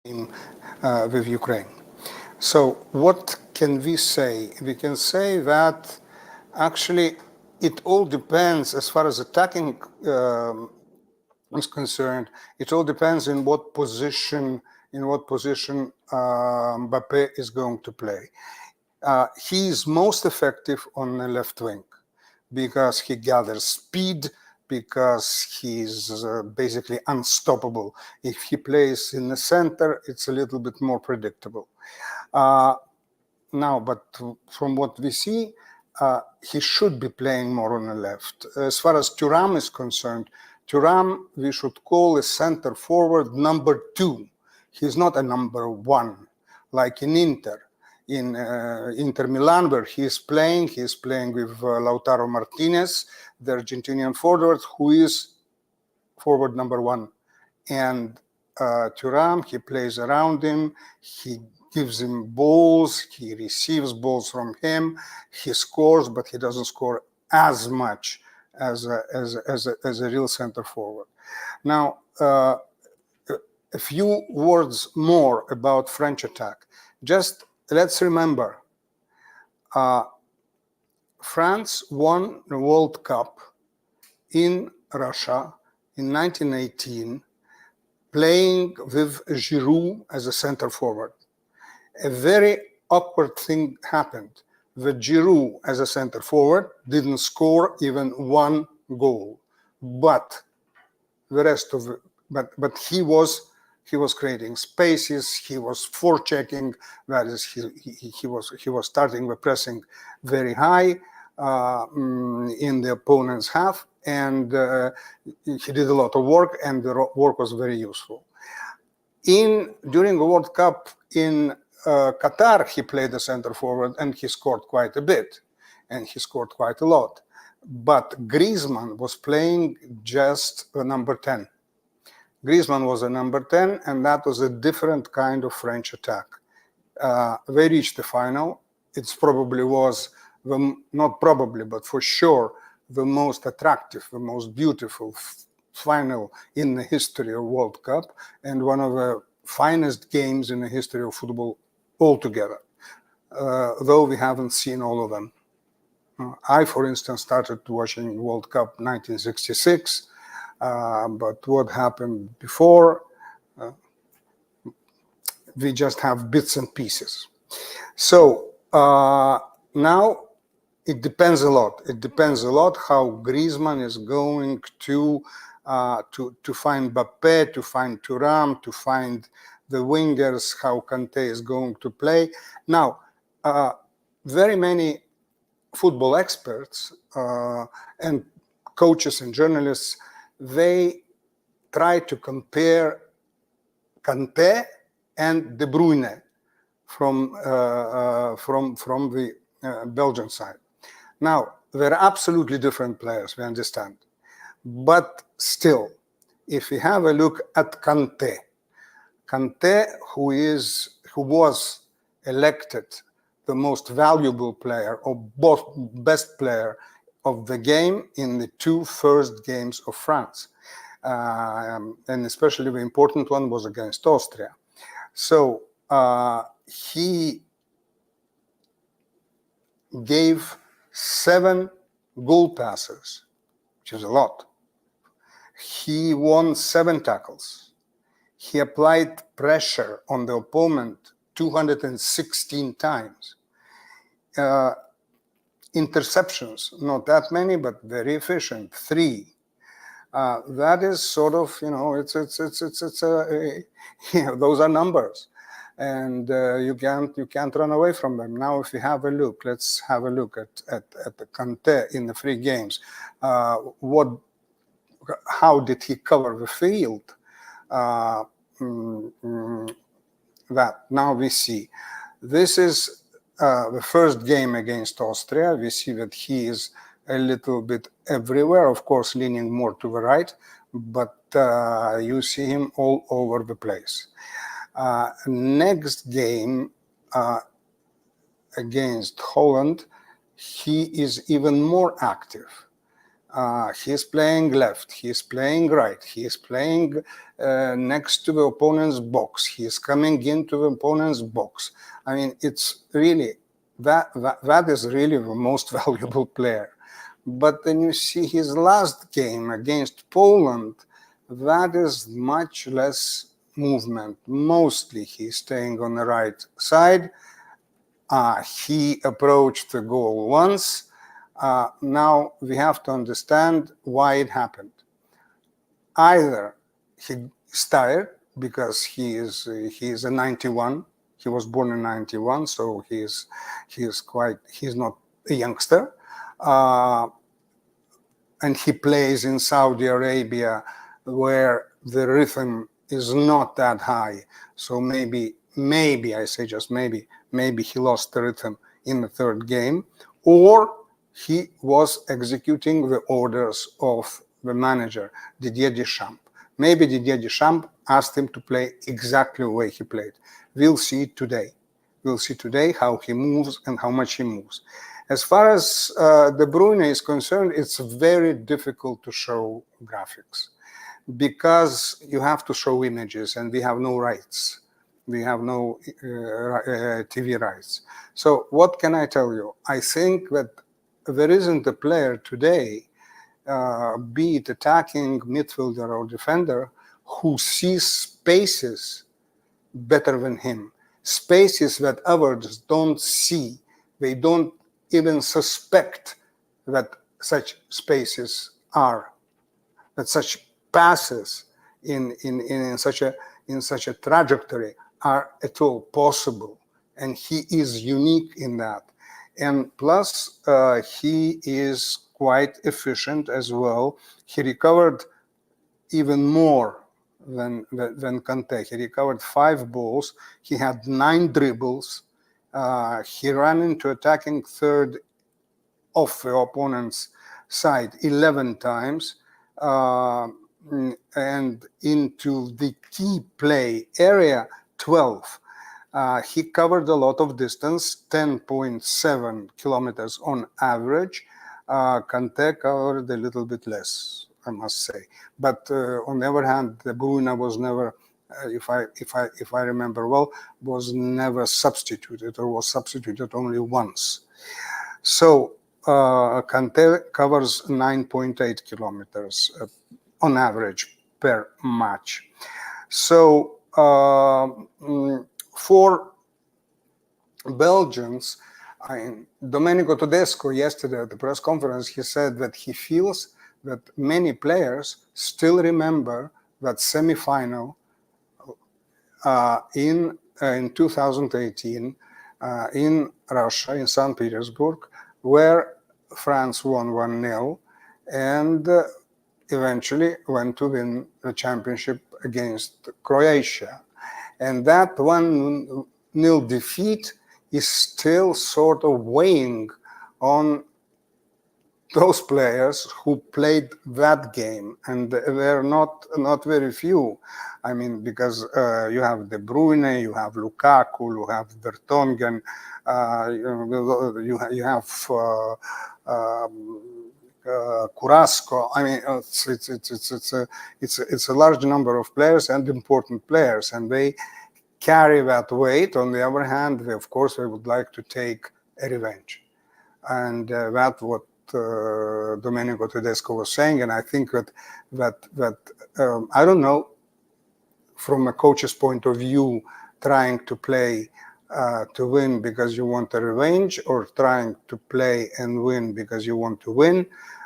with Ukraine. So what can we say? We can say that actually it all depends, as far as attacking is concerned. It all depends in what position Mbappe is going to play. He is most effective on the left wing because he gathers speed, because he's basically unstoppable. If he plays in the center, it's a little bit more predictable. Now, but from what we see, he should be playing more on the left. As far as Thuram is concerned, Thuram we should call a center forward number 2. He's not a number 1 like in Inter. In Inter Milan, where he's playing with Lautaro Martinez, the Argentinian forward, who is forward number 1. And Thuram, he plays around him, he gives him balls, he receives balls from him, he scores, but he doesn't score as much as a real center forward. Now, a few words more about French attack. Just let's remember, France won the World Cup in Russia in 1918, playing with Girou as a center forward. A very awkward thing happened. The Girou as a center forward didn't score even 1 goal, but the rest of it, but he was creating spaces, he was forechecking, that is, he was starting the pressing very high in the opponent's half, and he did a lot of work, and the work was very useful. During the World Cup in Qatar, he played the center forward, and he scored quite a bit, and he scored quite a lot. But Griezmann was playing just a number 10. Griezmann was a number 10, and that was a different kind of French attack. They reached the final. It probably was, not probably, but for sure, the most attractive, the most beautiful final in the history of World Cup, and one of the finest games in the history of football altogether, though we haven't seen all of them. I, for instance, started watching World Cup 1966, but what happened before, we just have bits and pieces. So now it depends a lot. It depends a lot how Griezmann is going to find Mbappe, to find Thuram, to find the wingers, how Kante is going to play. Now, very many football experts and coaches and journalists, they try to compare Kante and De Bruyne from the Belgian side. Now, they're absolutely different players, we understand. But still, if we have a look at Kante, who was elected the most valuable player, or both best player of the game in the 2 first games of France. And especially the important one was against Austria. So he gave 7 goal passes, which is a lot. He won 7 tackles. He applied pressure on the opponent 216 times. Interceptions, not that many, but very efficient, 3. That is sort of, those are numbers, and you can't run away from them. Now, if we have a look, let's have a look at the Kante in the 3 games. How did he cover the field? That now we see. This is the first game against Austria. We see that he is a little bit everywhere, of course, leaning more to the right, but you see him all over the place. Next game against Holland, he is even more active. He's playing left, he's playing right, he's playing next to the opponent's box, he's coming into the opponent's box. I mean, it's really, that is really the most valuable player. But then you see his last game against Poland, that is much less movement. Mostly he's staying on the right side. He approached the goal once. Now we have to understand why it happened. Either he's tired because he is a 91. He was born in 91, so he's not a youngster. And he plays in Saudi Arabia where the rhythm is not that high. So maybe I say just maybe he lost the rhythm in the third game, or he was executing the orders of the manager, Didier Deschamps. Maybe Didier Deschamps asked him to play exactly the way he played. We'll see it today. We'll see today how he moves and how much he moves. As far as De Bruyne is concerned, it's very difficult to show graphics because you have to show images and we have no rights. We have no TV rights. So what can I tell you? I think that there isn't a player today, be it attacking midfielder or defender, who sees spaces better than him. Spaces that others don't see. They don't even suspect that such spaces are, that such passes in such a trajectory are at all possible. And he is unique in that. And plus, he is quite efficient as well. He recovered even more than Kante. He recovered 5 balls. He had 9 dribbles. He ran into attacking third of the opponent's side 11 times. And into the key play area 12. He covered a lot of distance, 10.7 kilometers on average. Kante covered a little bit less, I must say. But on the other hand, De Bruyne was never, if I remember well, was never substituted, or was substituted only once. So Kante covers 9.8 kilometers on average per match. So for Belgians, Domenico Tedesco yesterday at the press conference, he said that he feels that many players still remember that semi-final in 2018 in Russia, in St. Petersburg, where France won 1-0 and eventually went to win the championship against Croatia. And that 1-0 defeat is still sort of weighing on those players who played that game, and they're not very few. I mean, because you have De Bruyne, you have Lukaku, you have Vertonghen, you have Carrasco. I mean, it's a large number of players and important players, and they carry that weight. On the other hand, of course, they would like to take a revenge, and that's what Domenico Tedesco was saying. And I think that I don't know, from a coach's point of view, trying to play to win because you want a revenge, or trying to play and win because you want to win.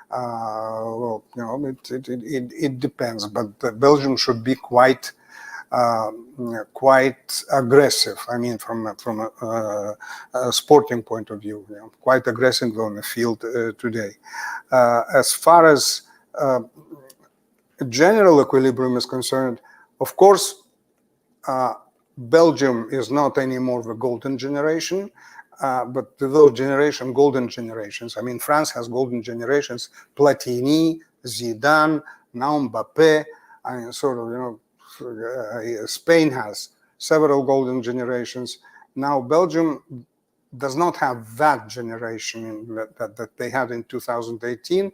Well, you know, it depends. But Belgium should be quite aggressive. I mean, from a sporting point of view, you know, quite aggressive on the field today. As far as general equilibrium is concerned, of course, Belgium is not anymore the golden generation, but those golden generations. I mean, France has golden generations: Platini, Zidane, now Mbappe. I mean, sort of, you know. Spain has several golden generations. Now Belgium does not have that generation that they had in 2018.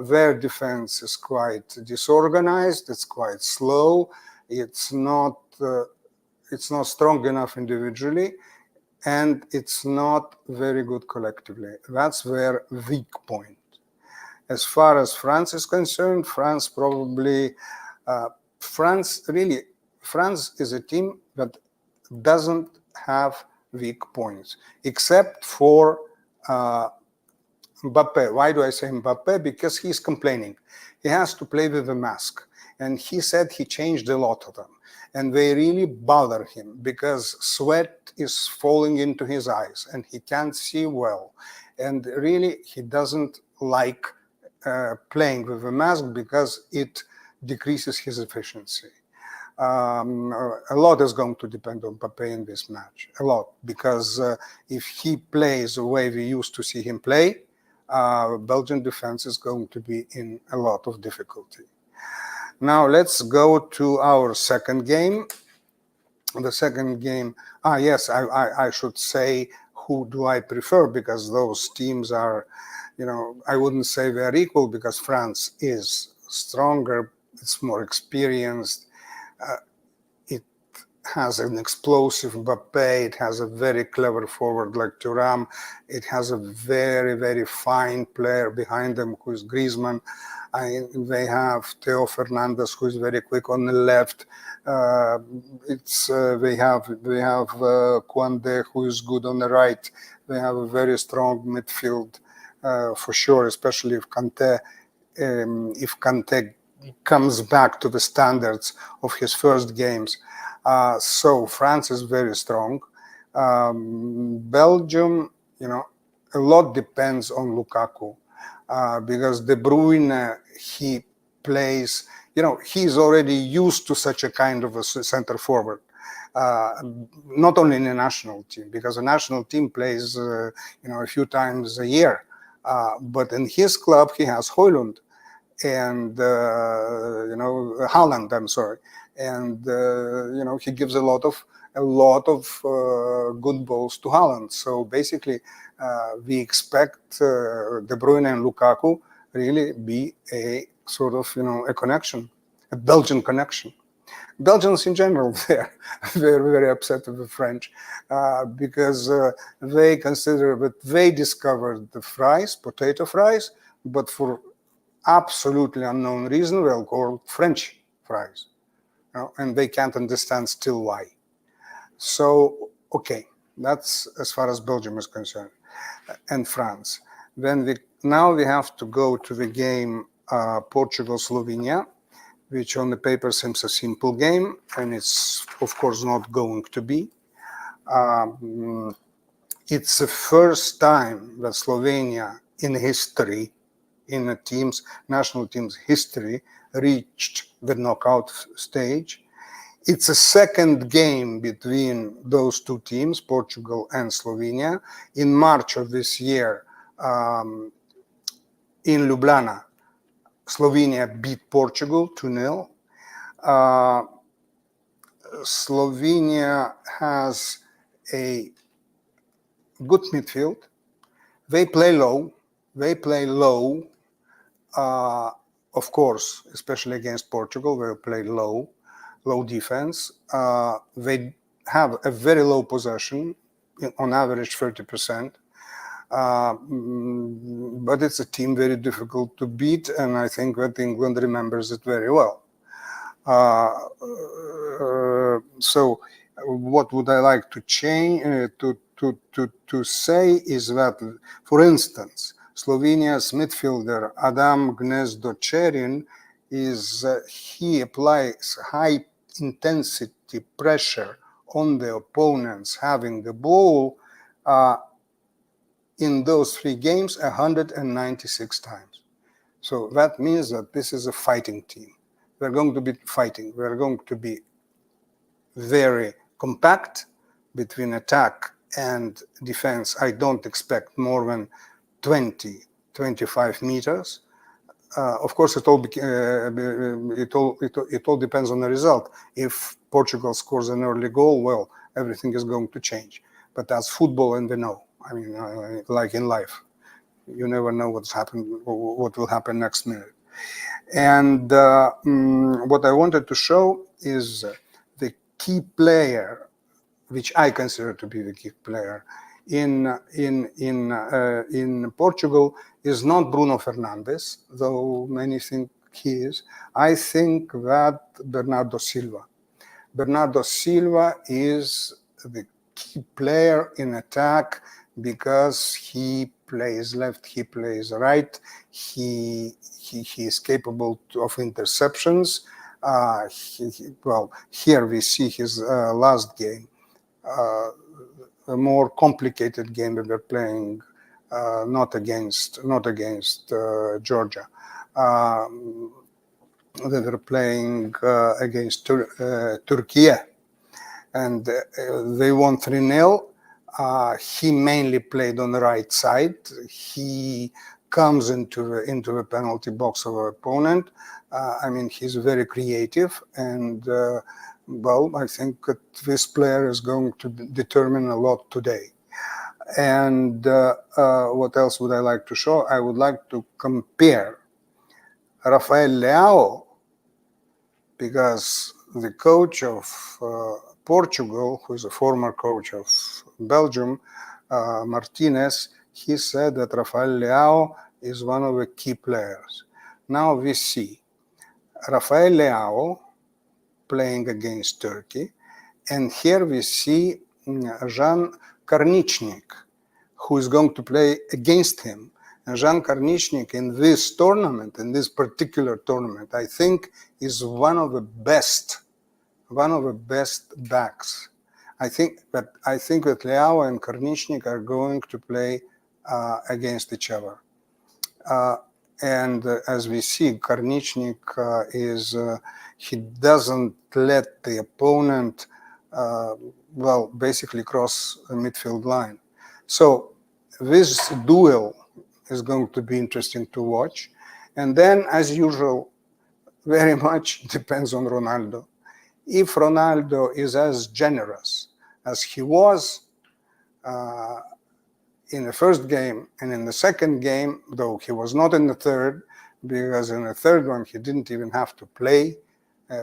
Their defense is quite disorganized. It's quite slow. It's not strong enough individually, and it's not very good collectively. That's their weak point. As far as France is concerned, France is a team that doesn't have weak points, except for Mbappe. Why do I say Mbappe? Because he's complaining. He has to play with a mask. And he said he changed a lot of them. And they really bother him because sweat is falling into his eyes and he can't see well. And really, he doesn't like playing with a mask because it decreases his efficiency. A lot is going to depend on Mbappe in this match, a lot, because if he plays the way we used to see him play, Belgian defense is going to be in a lot of difficulty. Now let's go to our second game. The second game, yes, I should say who do I prefer, because those teams are, I wouldn't say they're equal, because France is stronger, it's more experienced. It has an explosive Mbappe. It has a very clever forward like Thuram. It has a very, very fine player behind them who is Griezmann. They have Theo Fernandez, who is very quick on the left. They have Kante, who is good on the right. They have a very strong midfield for sure, especially if Kante comes back to the standards of his first games. So France is very strong. Belgium, a lot depends on Lukaku, because De Bruyne, he plays, he's already used to such a kind of a center forward. Not only in the national team, because the national team plays, a few times a year. But in his club, he has Højlund and Haaland. I'm sorry, and he gives a lot of good balls to Haaland. So basically, we expect De Bruyne and Lukaku really be a sort of a connection, a Belgian connection. Belgians in general, they're very, very upset with the French because they consider that they discovered the fries, potato fries, but for absolutely unknown reason, they'll call French fries, and they can't understand still why. So, okay, that's as far as Belgium is concerned, and France. Then now we have to go to the game Portugal-Slovenia, which on the paper seems a simple game, and it's of course not going to be. It's the first time that Slovenia in history, in a national team's history, reached the knockout stage. It's a second game between those two teams, Portugal and Slovenia. In March of this year, in Ljubljana, Slovenia beat Portugal 2-0. Slovenia has a good midfield. They play low. Of course, especially against Portugal, they play low defense. They have a very low possession, on average 30%. But it's a team very difficult to beat, and I think that England remembers it very well. So what would I like to change to say is that, for instance, Slovenia's midfielder Adam Gnezdo-Cherin he applies high intensity pressure on the opponents having the ball in those 3 games 196 times. So that means that this is a fighting team. We're going to be fighting. We're going to be very compact between attack and defense. I don't expect more than 20-25 meters. Of course, it all depends on the result. If Portugal scores an early goal, well, everything is going to change. but that's football, and we know. I mean, like in life, you never know what will happen next minute. And what I wanted to show is the key player, which I consider to be the key player in Portugal, is not Bruno Fernandes, though many think he is. I think that Bernardo Silva. Bernardo Silva is the key player in attack because he plays left, he plays right, he is capable of interceptions. Well, here we see his last game, a more complicated game that we're playing, not against Georgia. They were playing against Turkey, and they won 3-0. He mainly played on the right side. He comes into the penalty box of our opponent. I mean, he's very creative, and well, I think that this player is going to determine a lot today. And what else would I like to show? I would like to compare Rafael Leao, because the coach of Portugal, who is a former coach of Belgium, Martinez, he said that Rafael Leao is one of the key players. Now we see Rafael Leao playing against Turkey, and here we see Žan Karničnik, who is going to play against him. And Žan Karničnik in this tournament, in this particular tournament, I think is one of the best backs. I think that Leao and Karničnik are going to play against each other. And as we see, Karničnik he doesn't let the opponent, well, basically cross the midfield line. So this duel is going to be interesting to watch. And then, as usual, very much depends on Ronaldo. If Ronaldo is as generous as he was in the first game and in the second game, though he was not in the third, because in the third one he didn't even have to play.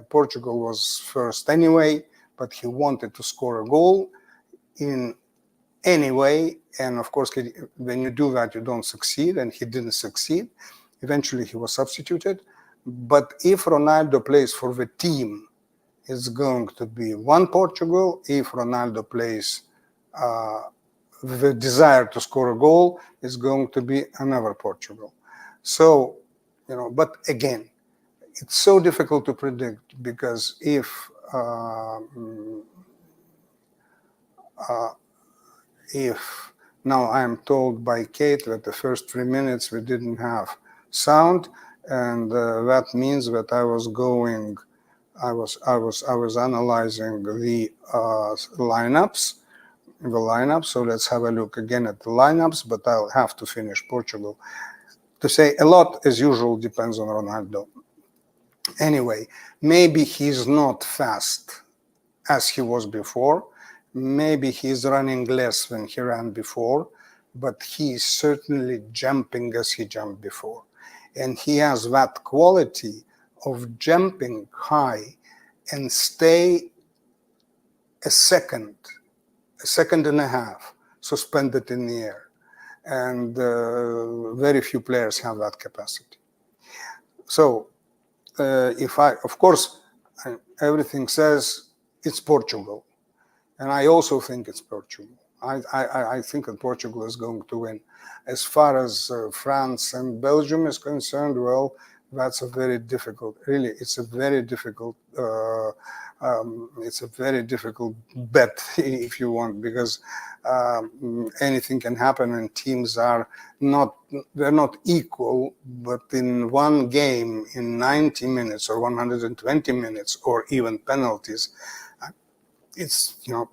Portugal was first anyway, but he wanted to score a goal in any way. And of course, when you do that, you don't succeed, and he didn't succeed. Eventually, he was substituted. But if Ronaldo plays for the team, it's going to be one Portugal. If Ronaldo plays the desire to score a goal, it's going to be another Portugal. So, you know, but again, it's so difficult to predict, because if now I am told by Kate that the first 3 minutes we didn't have sound, and that means that I was analyzing the lineups. So let's have a look again at the lineups, but I'll have to finish Portugal. To say a lot, as usual, depends on Ronaldo. Anyway, maybe he's not fast as he was before. Maybe he's running less than he ran before, but he's certainly jumping as he jumped before. And he has that quality of jumping high and stay a second and a half suspended in the air. And very few players have that capacity. So of course, everything says it's Portugal. And I also think it's Portugal. I think that Portugal is going to win. As far as France and Belgium is concerned, well, that's a very difficult, really, it's a very difficult bet, if you want, because anything can happen, and teams are they're not equal, but in one game, in 90 minutes or 120 minutes, or even penalties, it's, you know,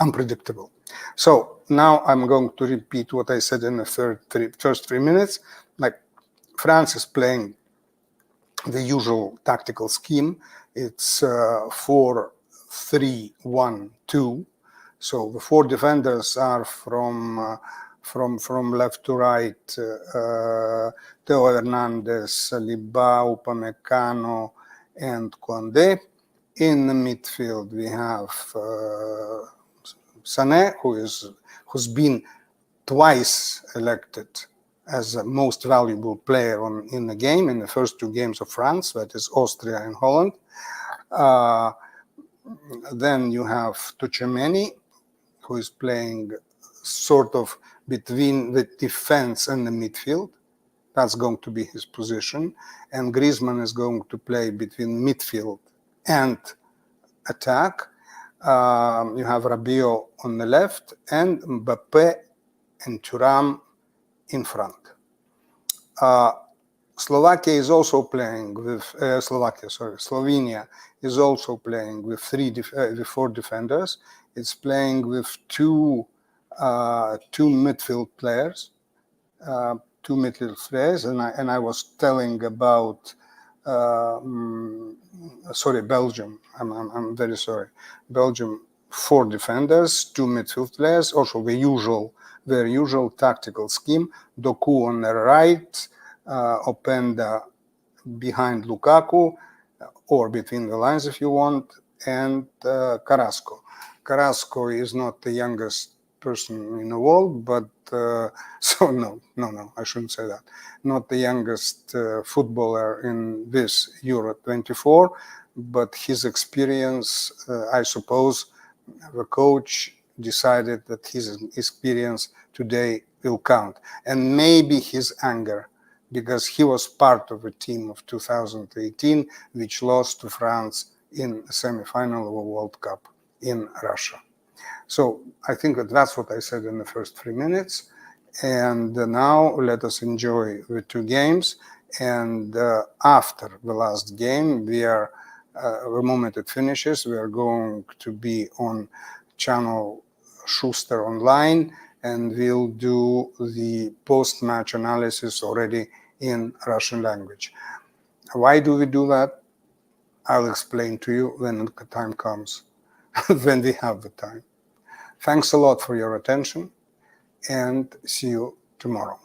unpredictable. So now I'm going to repeat what I said in the first 3 minutes. Like, France is playing the usual tactical scheme. It's 4-3-1-2. So the 4 defenders are from left to right, Theo Hernandez, Leao, Upamecano, and Kante. In the midfield, we have Sané, who's been twice elected as the most valuable player in the game, in the first 2 games of France, that is Austria and Holland. Then you have Tchouaméni, who is playing sort of between the defense and the midfield. That's going to be his position. And Griezmann is going to play between midfield and attack. You have Rabiot on the left and Mbappe and Thuram in front. Slovenia is also playing with Slovenia is also playing with 4 defenders. It's playing with two midfield players, and I was telling about Belgium. I'm very sorry. Belgium, 4 defenders, 2 midfield players. Also their usual tactical scheme. Doku on the right, Openda behind Lukaku, or between the lines if you want, and Carrasco. Carrasco is not the youngest person in the world, but no, I shouldn't say that. Not the youngest footballer in this Euro 24, but his experience, I suppose, the coach decided that his experience today will count, and maybe his anger, because he was part of a team of 2018 which lost to France in the semi-final of a World Cup in Russia. So I think that's what I said in the first 3 minutes. And now let us enjoy the 2 games. And after the last game, the moment it finishes, we are going to be on channel Shuster Online, and we'll do the post-match analysis already in Russian language. Why do we do that? I'll explain to you when the time comes, when we have the time. Thanks a lot for your attention, and see you tomorrow.